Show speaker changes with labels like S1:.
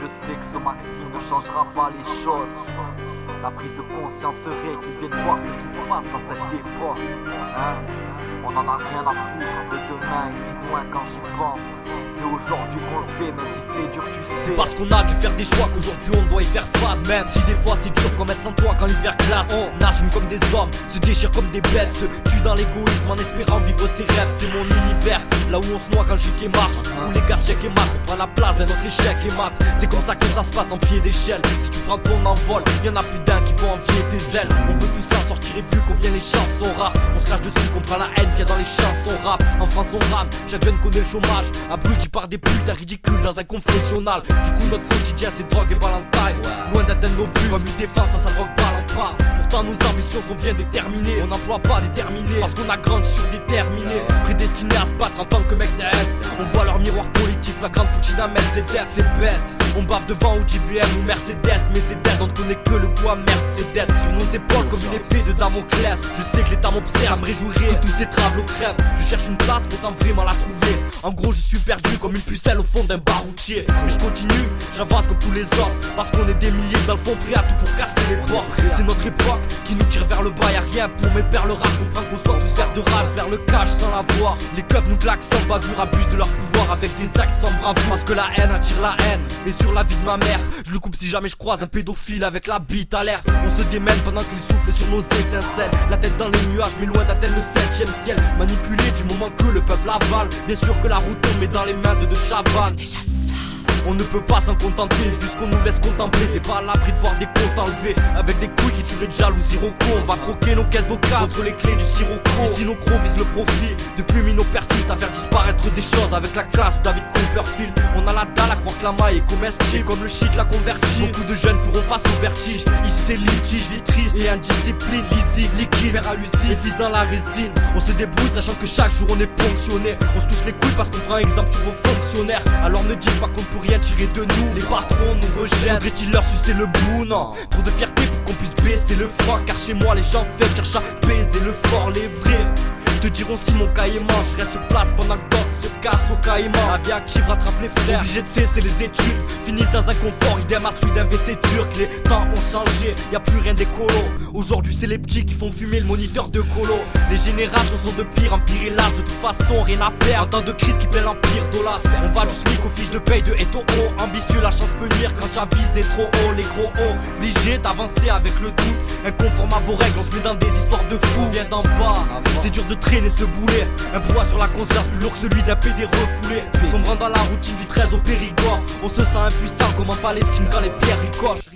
S1: je sais que ce maxime ne changera pas les choses. La prise de conscience serait qu'ils viennent voir ce qui se passe dans cette époque, hein. On en a rien à foutre de demain et si loin quand j'y pense. C'est aujourd'hui qu'on le fait, même si c'est dur, tu sais.
S2: C'est parce qu'on a dû faire des choix qu'aujourd'hui on doit y faire face. Même si des fois c'est dur comme être sans toi quand l'hiver glace. On assume comme des hommes, se déchire comme des bêtes, se tue dans l'égoïsme en espérant vivre ses rêves. C'est mon univers, là où on se noie quand le chic marche, où les gars chèque et mat, on prend la place d'un autre échec et mat. C'est comme ça que ça se passe en pied d'échelle. Si tu prends ton envol, y'en a plus d'un qui vont envier tes ailes. On veut tout ça sortir et vu combien les chances sont rares. On se crache dessus, comprend la haine qu'il y a dans les chansons rap. En France on rame, chaque jeune connaît le chômage, abruti par des putains ridicules dans un confessionnal. Du coup notre quotidien c'est drogue et valentine, loin d'atteindre nos buts, comme une défense à sa drogue pas. Pourtant nos ambitions sont bien déterminées. On n'emploie pas déterminé, parce qu'on a grandi sur déterminé, prédestiné à se battre en tant que mec c'est On voit leur miroir politique, la grande poutine à mettre c'est bête. On bave devant ou JBM ou Mercedes, mais c'est dead, on ne connaît que le goût amer de ses dettes. Sur nos épaules comme une épée de Damoclès, je sais que l'état m'observe, ça me réjouirait que tous ces travaux crèvent. Je cherche une place mais sans vraiment la trouver. En gros je suis perdu comme une pucelle au fond d'un baroutier. Mais je continue, j'avance comme tous les autres, parce qu'on est des milliers dans le fond prêts à tout pour casser les portes. C'est notre époque qui nous tire vers le bas, y'a rien pour mes pères le rap. Comprendre qu'on soit tous vers de rage, vers le cash sans la voir. Les keufs nous claquent sans bavure, abusent de leur pouvoir avec des actes sans bravoure. Parce que la haine attire la haine, et sur la vie de ma mère, je le coupe si jamais je croise un pédophile avec la bite à l'air. On se démène pendant qu'il souffle sur nos étincelles, la tête dans les nuages mais loin d'atteindre le 7ème ciel. Manipulé du moment que le peuple avale, bien sûr que la route tombe mais dans les mains de Chavannes. On ne peut pas s'en contenter, vu ce qu'on nous laisse contempler. T'es pas à l'abri de voir des comptes enlevés, avec des couilles qui tueraient de jalousie roco. On va croquer nos caisses d'oca contre les clés du sirocco. Ici nos crocs visent le profit, depuis Mino persiste à faire disparaître des choses avec la classe David Copperfield. On a la dalle à croire que la maille est comestible, comme le shit l'a converti. Beaucoup de jeunes feront face au vertige, ici c'est litige, vie triste et indiscipline. Lisible, liquide, vers à l'usine, les fils dans la résine. On se débrouille sachant que chaque jour on est ponctionné. On se touche les couilles parce qu'on prend exemple sur vos fonctionnaires. Alors ne dites pas qu'on peut rien tirer de nous, les patrons nous rejettent. Faudrait-il leur sucer le bout? Non, trop de fierté pour qu'on puisse baisser le froid. Car chez moi les gens faibles cherchent à baiser le fort. Les vrais te diront si mon cahier mange. Je reste sur place pendant que d'autres se cassent au caïman. La vie active rattrape les frères, obligé de cesser les études, finissent dans un confort, idem à celui d'un WC turc. Les temps ont changé, y a plus rien d'écolo. Aujourd'hui c'est les petits qui font fumer le moniteur de colo. Les générations sont de pire en pire hélas. De toute façon rien à perdre, en temps de crise qui plaît l'empire dollar. On va du SMIC aux fiches de paye de Eto. Ambitieux la chance peut nuire quand j'avise est trop haut. Les gros hauts, obligé d'avancer avec le doute, inconforme à vos règles, on se met dans des histoires de fous. Vient d'en bas, c'est dur de traîner ce boulet, un poids sur la conscience plus lourd que celui d'un PD refoulé. Sombrant dans la routine du 13 au Périgord, on se sent impuissant comme en Palestine quand les pierres ricochent.